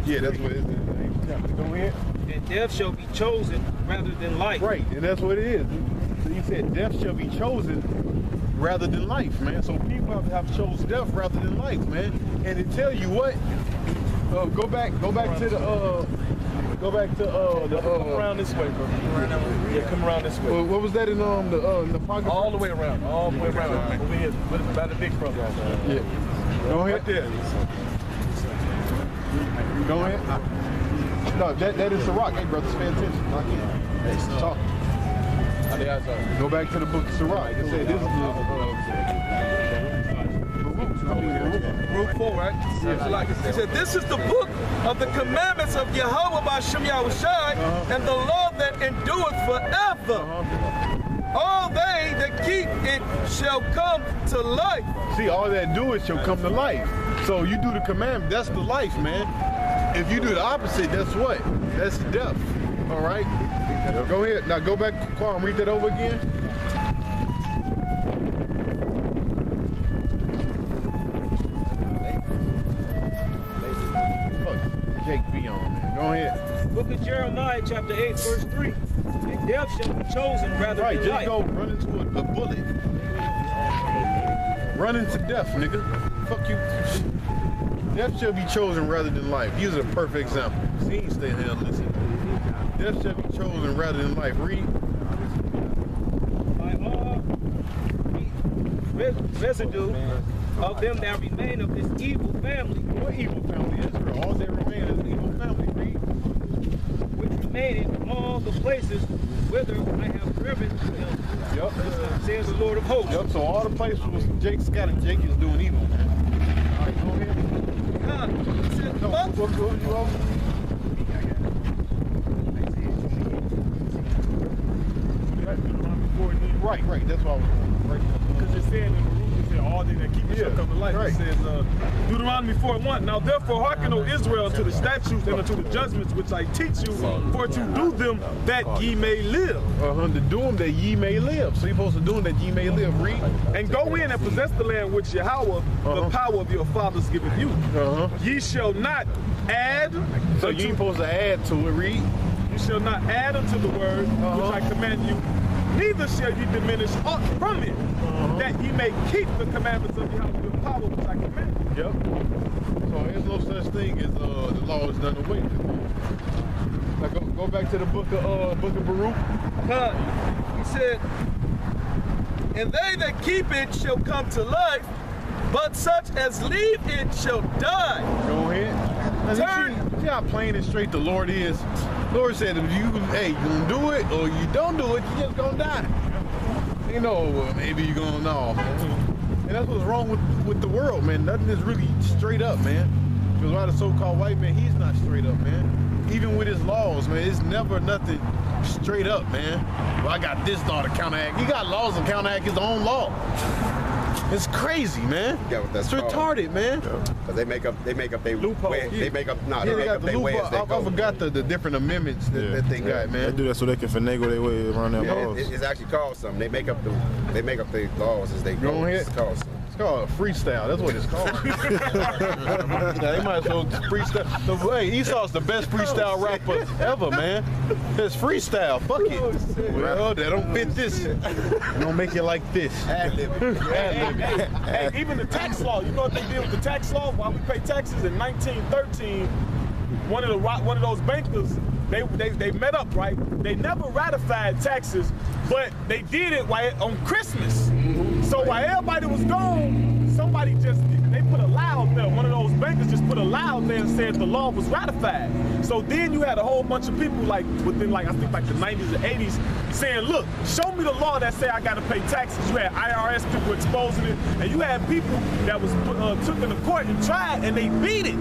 Yeah, that's what it is. Go ahead. And death shall be chosen rather than life. Right, and that's what it is. So he said death shall be chosen rather than life, man. So people have chose death rather than life, man. And to tell you what, go back to the come around this way, bro. Yeah, come around this way. What was that in the pocket? All the way around, over here, by the big brother. Yeah. Go ahead. Right there. Go ahead. No, that is the rock. Hey, brothers, pay attention. Hey, talk. Go back to the book of Sirach. It said this is Root 4, right? He said, this is the book of the commandments of Yahawashi by sham Yahawashi, and the law that endureth forever. All they that keep it shall come to life. See, all that do is shall come to life. So you do the commandment, that's the life, man. If you do the opposite, that's what? That's death. All right? Go ahead. Now go back to Carl and read that over again. Jake be on, man. Go ahead. Book of Jeremiah, chapter 8, verse 3. And death shall be chosen rather right, than life. Right, just go run into a bullet. Run into death, nigga. Fuck you. Death shall be chosen rather than life. Here's a perfect example. See, he stay here and listen. Death shall be chosen rather than life. Read. By all residue of them that remain of this evil family. What evil family? Israel. All that remain is an evil family. Read. Which remain in all the places whither I have driven them. Yep. Says the Lord of hosts. Yep. So all the places was Jake scattered. Jake is doing evil. All right, go ahead. No, what you over? Right, that's what I was going. Right. Because it said in the rule, it said all they that keep it shall come to life. Right. It says Deuteronomy 4:1. Now therefore hearken, O Israel, unto the statutes and unto the judgments which I teach you, for to do them that ye may live. To do them that ye may live. So you're supposed to do them that ye may live. Read. And go in and possess the land which Yahawashi, the power of your fathers, giveth you. Ye shall not add. So you ain't supposed to add to it. Read. You shall not add unto the word which I command you. Neither shall you diminish aught from it, that ye may keep the commandments of Yahawashi, the power which I command you. Yep. So there's no such thing as the law is done away with. Now go back to the book of Baruch. He said, and they that keep it shall come to life, but such as leave it shall die. Go ahead. Now, see how plain and straight the Lord is. Lord said, if you gonna do it or you don't do it, you just gonna die. You know, maybe you're gonna know. And that's what's wrong with the world, man. Nothing is really straight up, man. Because why the so-called white man, he's not straight up, man. Even with his laws, man, it's never nothing straight up, man. Well, I got this law to counteract. He got laws to counteract his own law. It's crazy, man. Yeah, that's it's retarded, man. Because they make up their loophole. way. Yeah. They make up they way as they go. I forgot the different amendments that they got, man. They do that so they can finagle their way around their laws. It's actually called something. They make up the laws as they go. Go ahead. It's called something. It's called freestyle. That's what it's called. They might as well freestyle. Hey, Esau's the best freestyle rapper ever, man. It's freestyle. Fuck it. Well, they don't fit this. They don't make it like this. Hey, even the tax law. You know what they did with the tax law? While we pay taxes in 1913, one of those bankers, they met up, right? They never ratified taxes, but they did it on Christmas. So while everybody was gone, somebody they put a loud there. One of those bankers just put a loud there and said the law was ratified. So then you had a whole bunch of people within I think the 90s or 80s saying, look, show me the law that say I got to pay taxes. You had IRS people exposing it, and you had people that was took into court and tried, and they beat it.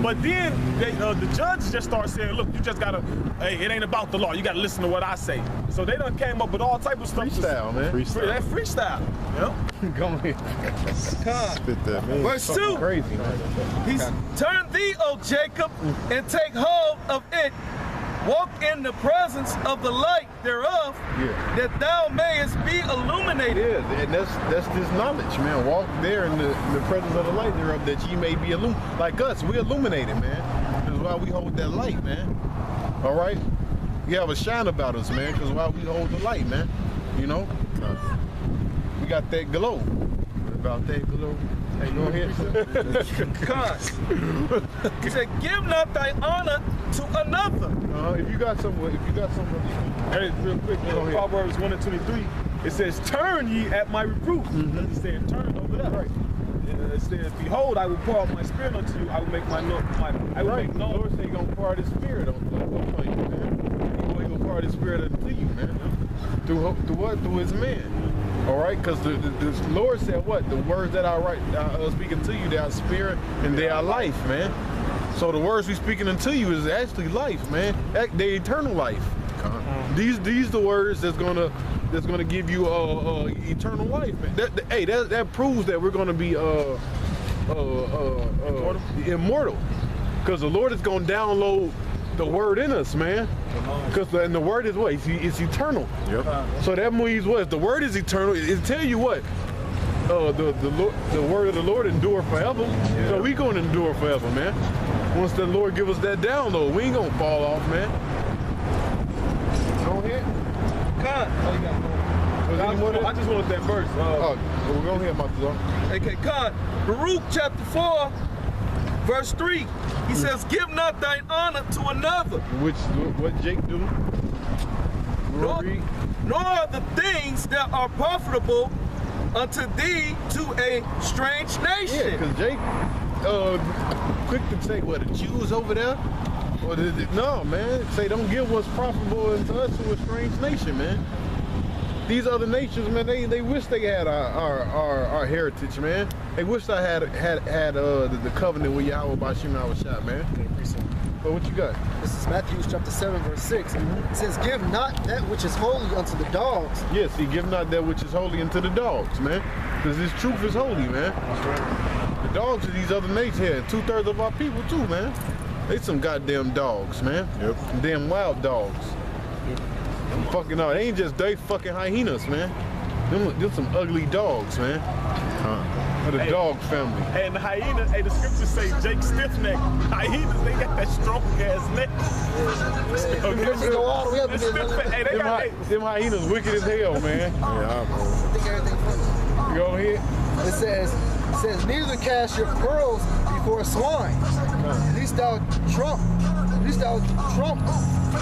But then the judge just started saying, look, you just gotta, hey, it ain't about the law. You gotta listen to what I say. So they done came up with all type of stuff. Freestyle, man. Freestyle. That freestyle. Yep. Go ahead. Spit that, man. Verse 2. Crazy, man. He's turn thee, O Jacob, and take hold of it. Walk in the presence of the light thereof, that thou mayest be illuminated. Yeah, and that's this knowledge, man. Walk there in the presence of the light thereof, that ye may be illuminated. Like us, we illuminated, man. That's why we hold that light, man. All right? We have a shine about us, man, because why we hold the light, man. You know? We got that glow. About that glow. Hey, go ahead. He said, give not thy honor to another. If you got some, Hey, real quick, Proverbs 1:23, it says, turn ye at my reproof. It said, turn over there. Right. It says, behold, I will pour out my spirit unto you. I will make my known. I will make known. The Lord said He gonna pour out His spirit on you, man. He gonna pour out His spirit unto you, man. Through what? Through His man. All right, because the Lord said what? The words that I write, speaking to you, they are spirit and they are life, man. So the words we speaking unto you is actually life, man. The eternal life. These the words that's gonna give you eternal life, man. That proves that we're gonna be immortal, because the Lord is gonna download the word in us, man. And the word is what? It's eternal. Yep. So that means what? If the word is eternal, it tell you what? The word of the Lord endure forever. Yeah. So we gonna endure forever, man. Once the Lord give us that download, we ain't gonna fall off, man. Go ahead. God. I just wanted that verse. Go ahead, my son. Okay, God. Baruch chapter 4, verse 3. He says, give not thine honor to another. What Jake do? Nor the things that are profitable unto thee to a strange nation. Yeah, because Jake quick to say, what, the Jews over there? Or no, man. Say, don't give what's profitable unto us to a strange nation, man. These other nations, man, they wish they had our heritage, man. They wish I had the covenant with Yahawashi, man. But what you got? This is Matthew chapter 7, verse 6. It says, give not that which is holy unto the dogs. Yes, see, give not that which is holy unto the dogs, man. Because this truth is holy, man. The dogs of these other nations here, 2/3 of our people too, man. They some goddamn dogs, man. Yep. Damn wild dogs. Fucking they ain't just they fucking hyenas, man. Them some ugly dogs, man. The dog family. And the hyena, the scriptures say Jake stiff neck. Hyenas, they got that strong ass neck. They go all the way up to them hyenas wicked as hell, man. Yeah, think everything funny. Go ahead. It says, neither cast your pearls before swine, lest thou trump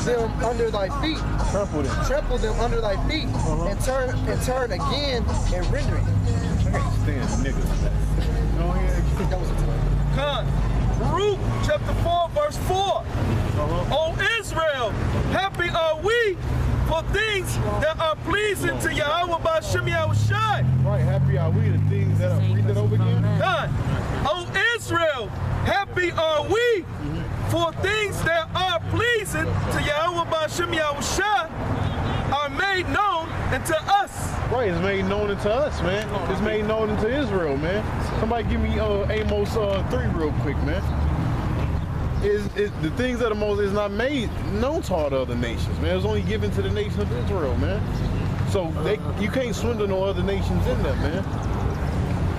them under thy feet. Trample them under thy feet, and turn again and render it. Stand niggas. Go ahead. That was God. Baruch chapter 4, verse 4. O Israel, happy are we for things that are pleasing to Yahweh by Shem Yahawashi. Right, happy are we the things that are read that over again? God. O Israel, happy are we for things that are pleasing to Yahweh by Shem Yahawashi are made known unto us. Right, it's made known unto us, man. It's made known unto Israel, man. Somebody give me Amos 3 real quick, man. The things that are most is not made known to all the other nations, man. It's only given to the nation of Israel, man. So you can't swindle no other nations in there, man.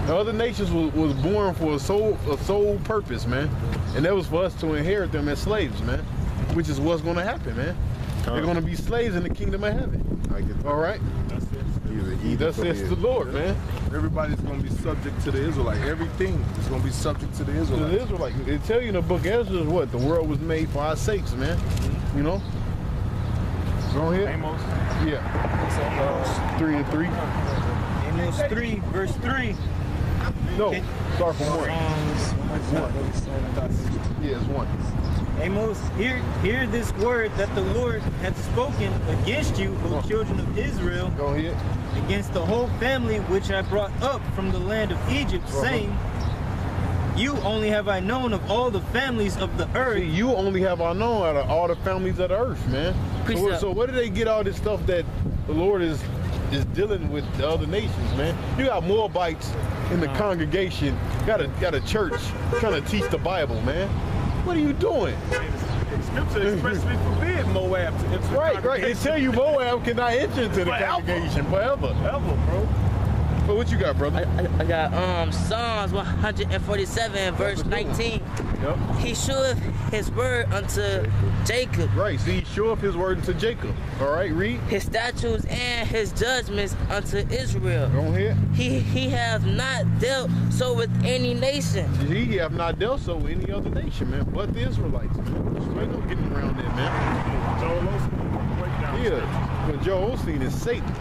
The other nations was born for a sole purpose, man. And that was for us to inherit them as slaves, man. Which is what's going to happen, man. They're going to be slaves in the kingdom of heaven. All right? That's the Lord, man. Everybody's going to be subject to the Israelite. Everything is going to be subject to the Israelite. The Israelite. It tell you in the book of Ezra what? The world was made for our sakes, man. You know? Go ahead. Amos. Yeah. 3:3. Amos 3, verse 3. No, start from 1. Yeah, it's 1. Amos, hear this word that the Lord hath spoken against you, O children of Israel, Go ahead. against the whole family which I brought up from the land of Egypt, saying, you only have I known of all the families of the earth. See, you only have I known out of all the families of the earth, man. So where do they get all this stuff that the Lord is dealing with the other nations, man? You got Moabites in the congregation, got a church trying to teach the Bible, man. What are you doing? Scripture expressly forbid Moab to enter. Right. They tell you Moab cannot enter into the congregation forever. Ever, bro. But what you got, brother? I got Psalms 147 verse 19. Yep. He showeth his word unto Jacob. Right. See, he showeth his word unto Jacob. All right, read. His statutes and his judgments unto Israel. Go ahead. He hath not dealt so with any nation. He have not dealt so with any other nation, man, but the Israelites. Ain't no getting around that, man. Joel Osteen, break down. Yeah, but Joel Osteen is Satan.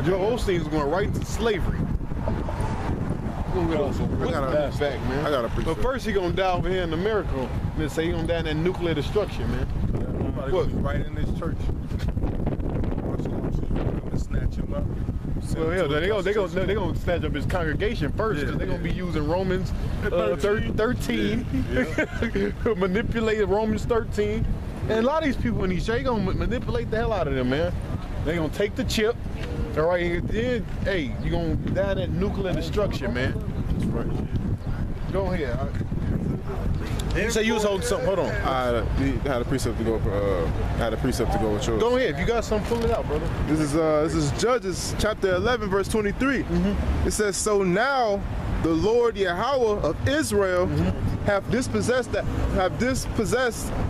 Joel Osteen is going right to slavery. I got a precept. But first he gonna die over here in America, and then say he gonna die in that nuclear destruction, man. What? Right in this church. Snatch him up. Well, yeah, they gonna snatch up his congregation first, because they're gonna be using Romans 13. Manipulate Romans 13. And a lot of these people in these churches, gonna manipulate the hell out of them, man. They gonna take the chip. All right, and then, hey, you gonna die that nuclear destruction, man. That's right. Go ahead. You say you was holding something. Hold on. I had a precept to go. With yours. Go ahead. If you got something, pull it out, brother. This is Judges chapter 11, verse 23. It says, "So now the Lord Yahawah of Israel have dispossessed the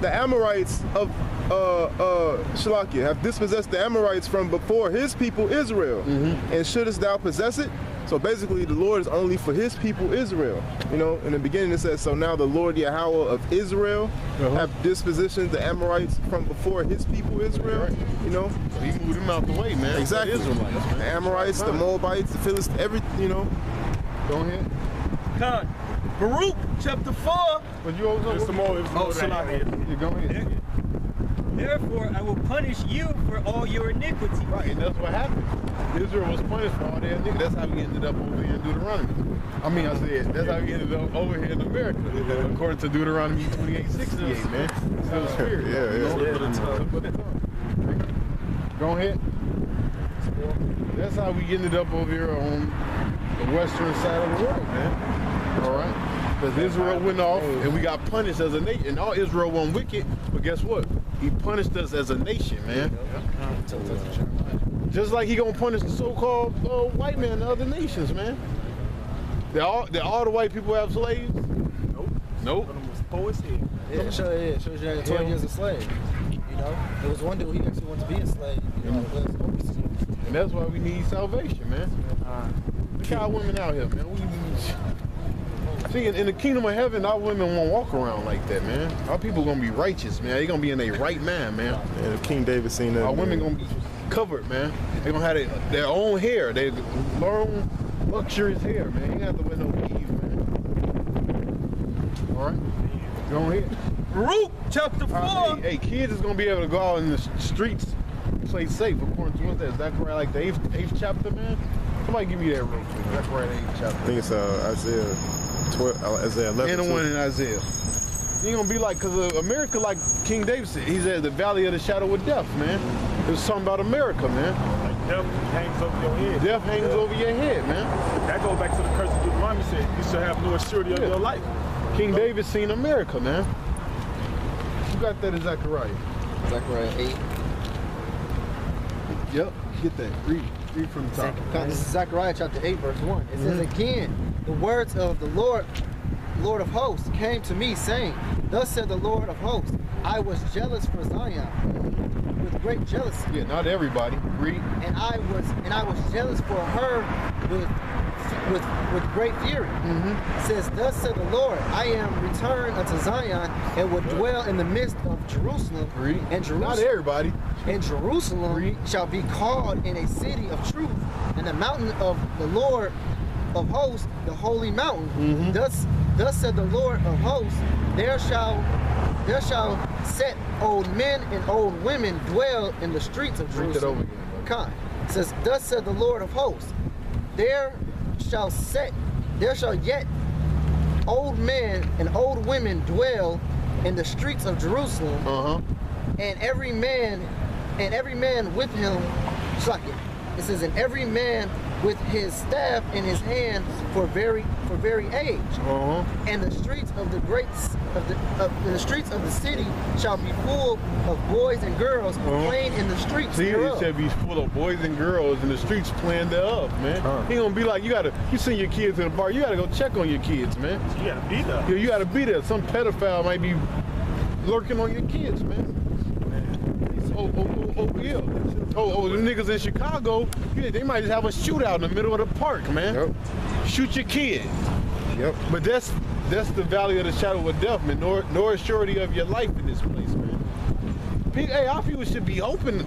Amorites of Shalakia, have dispossessed the Amorites from before his people Israel. And shouldest thou possess it?" So basically, the Lord is only for his people Israel. You know, in the beginning it says, "So now the Lord Yahawah of Israel have dispositioned the Amorites from before his people Israel." You know, so he moved them out the way, man. Exactly. The Israelites, man. The Amorites, the Moabites, the Philistines, you know. Go ahead. Con. Baruch chapter 4. But you always It's the more. You go ahead. Therefore, I will punish you for all your iniquity. Right, and that's what happened. Israel was punished for all their iniquity. That's how we ended up over here in Deuteronomy. I mean, I said, that's how we ended up over here in America, according to Deuteronomy 28:68, man. So the spirit. Go ahead. That's how we ended up over here on the western side of the world, man. All right? Because Israel went off and we got punished as a nation. And all Israel wasn't wicked, but guess what? He punished us as a nation, man. Just like he gonna punish the so-called white man in other nations, man. Did all the white people have slaves? Nope. Yeah, it shows you that 12 years a slave. You know, there was one dude, he actually wanted to be a slave. You know, and that's why we need salvation, man. Look at our women out here, man. See, in the kingdom of heaven, our women won't walk around like that, man. Our people gonna be righteous, man. They gonna be in their right mind, man. And if King David seen that, our women gonna be covered, man. They gonna have their own hair, their own luxurious hair, man. You ain't have to wear no weave, man. All right, go ahead. Baruch chapter 4. Hey, kids is gonna be able to go out in the streets, play safe. According to what's that? Zechariah, like the eighth chapter, man. Somebody give me that real quick. Zechariah, the 8th chapter. I think it's Isaiah 11. And the one in Isaiah. You ain't gonna be like, because America, like King David said, he's at the valley of the shadow of death, man. There's something about America, man. Like death hangs over your head. Death hangs over your head, man. That goes back to the curse of Deuteronomy said, you shall have no assurity of your life. King David seen America, man. You got that in Zechariah. Zechariah 8. Yep, get that. Read from the top. This is Zechariah chapter 8, verse 1. It says, "Again, the words of the Lord of hosts, came to me, saying, Thus said the Lord of hosts, I was jealous for Zion with great jealousy." Yeah, not everybody. Read. And I was jealous for her with great fury. It says, "Thus said the Lord, I am returned unto Zion and will dwell in the midst of Jerusalem." Read. And Jerusalem. Not everybody. And Jerusalem shall be called in a city of truth, and the mountain of the Lord of hosts, the holy mountain. Thus said the Lord of hosts, there shall set old men and old women dwell in the streets of Jerusalem. Read it over again, It says, "Thus said the Lord of hosts, there shall yet old men and old women dwell in the streets of Jerusalem, and every man with him." It says, "And every man with his staff in his hand for very age." And the streets of the the streets of the city shall be full of boys and girls playing in the streets. See, it thereof. should be full of boys and girls in the streets playing thereof, man. He gonna be like, you send your kids to the bar, you gotta go check on your kids, man. You gotta be there. Yeah, you gotta be there. Some pedophile might be lurking on your kids, man. Yeah. The niggas in Chicago, they might just have a shootout in the middle of the park, man. Yep. Shoot your kid. Yep. But that's the valley of the shadow of death, man. Nor surety of your life in this place, man. Hey, our people should be open.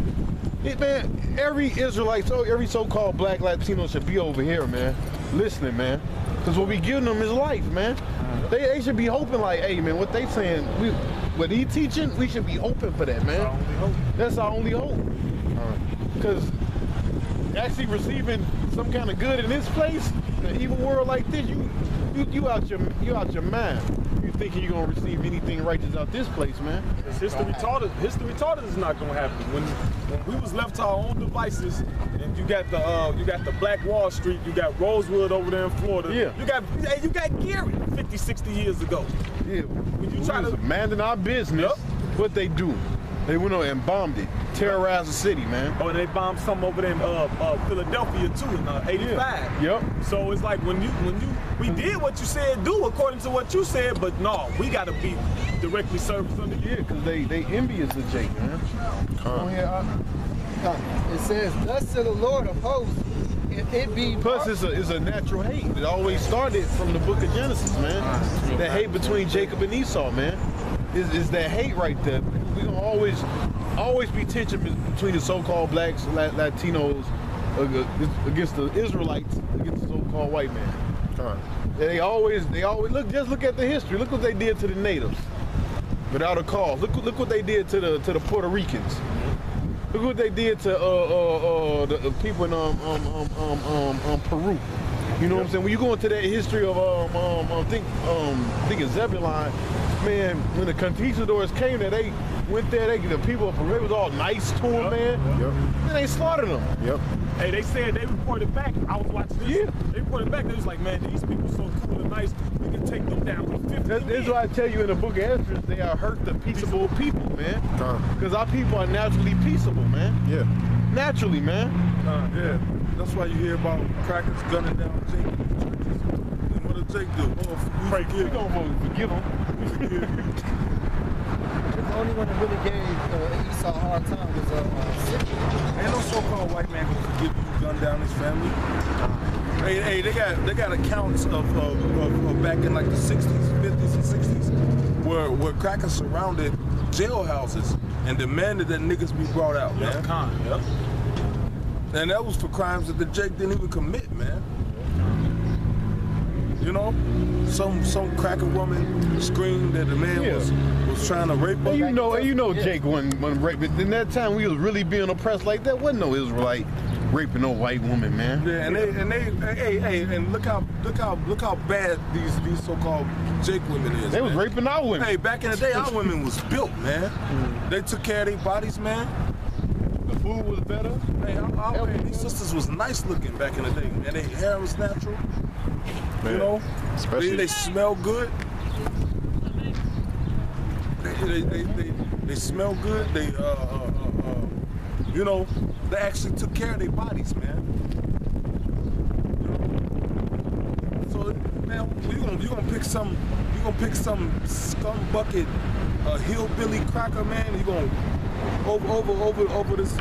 Man, every Israelite, every so-called black Latino should be over here, man, listening, man. Because what we giving them is life, man. They should be hoping like, hey, man, what they saying, what he teaching, we should be open for that, man. That's our only hope. Because actually receiving some kind of good in this place, in an evil world like this, you out your mind. You thinking you're gonna receive anything righteous out this place, man? History taught us it's not gonna happen. When we was left to our own devices, and you got the Black Wall Street, you got Rosewood over there in Florida. Yeah. You got Gary 50, 60 years ago. Yeah. When you try to minding our business, what they do? They went on and bombed it, terrorized the city, man. Oh, and they bombed some over there in Philadelphia too in '85. Yep. So it's like we did what you said do according to what you said, but no, we gotta be directly service under you. Yeah, because they envious of Jake, man. It says, "Thus said the Lord of hosts, if it be." Plus, it's a natural hate. It always started from the book of Genesis, man. That hate between Jacob and Esau, man. Is that hate right there? We gonna always be tension between the so-called blacks, Latinos, against the Israelites, against the so-called white man. They always look at the history. Look what they did to the natives, without a cause. Look what they did to the Puerto Ricans. Look what they did to the people in Peru. You know what I'm saying? When you go into that history of I think it's Zebulon, man, when the conquistadors came there, they went there, the people from it was all nice to them, man. Then they slaughtered them. Hey, they said they reported back. I was watching this. Yeah. They reported back. They was like, man, these people so cool and nice. We can take them down with 50 men. That's why I tell you in the book of Ezra, they are hurt the peaceable people, man. Because our people are naturally peaceable, man. Yeah. Naturally, man. Yeah. That's why you hear about crackers gunning down Jake in the churches. And what did Jake do? We gonna forgive him. The only one that really gave Esau a hard time was Ain't no so-called white man gonna forgive you who gunned down his family. Hey, they got accounts of back in like the 60s, 50s, and 60s, where crackers surrounded jailhouses and demanded that niggas be brought out, man. And that was for crimes that the Jake didn't even commit, man. You know, some cracker woman screamed that the man was trying to rape her. And you know Jake wasn't raping. In that time we was really being oppressed like that. Wasn't no Israelite raping no white woman, man. Yeah, and look how bad these so-called Jake women is. They was raping our women. Hey, back in the day, our women was built, man. They took care of their bodies, man. The food was better. Hey, these sisters was nice looking back in the day, man. Their hair was natural. Man. You know, especially they smell good. They smell good. They you know, they actually took care of their bodies, man. You know? So, man, you gonna pick some scum bucket, hillbilly cracker, man. You gonna over this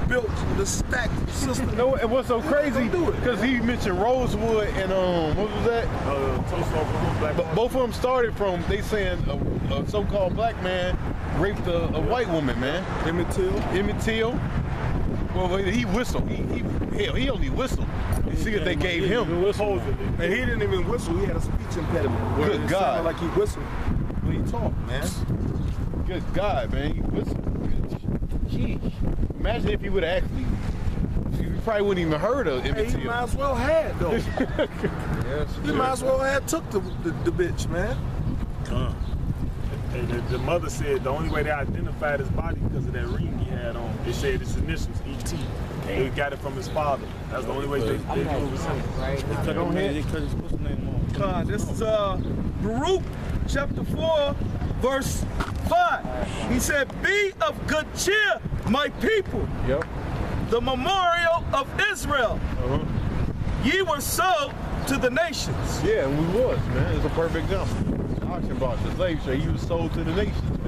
built the stacked system. You know, and what's so crazy? Because he mentioned Rosewood and what was that? Both of them started from they saying a so-called black man raped a white woman, man. Emmett Till. Well, he whistled. He only whistled. You see what they gave him? And he didn't even whistle. He had a speech impediment. Good God! It sounded like he whistled when he talked, man. Good God, man! He whistled. Jeez. Imagine if he would have actually. You probably wouldn't even heard of Emmett Till. He might as well had though. He might as well had took the bitch, man. The mother said the only way they identified his body because of that ring he had on. They said his initials, E.T. They got it from his father. That's the only way they knew it was him. This is Baruch chapter 4, verse 5. He said, be of good cheer, my people. Yep. The memorial of Israel. Ye were sold to the nations. Yeah, and we was, man. It's a perfect example. Auction box, the slave trade, he was sold to the nations, man.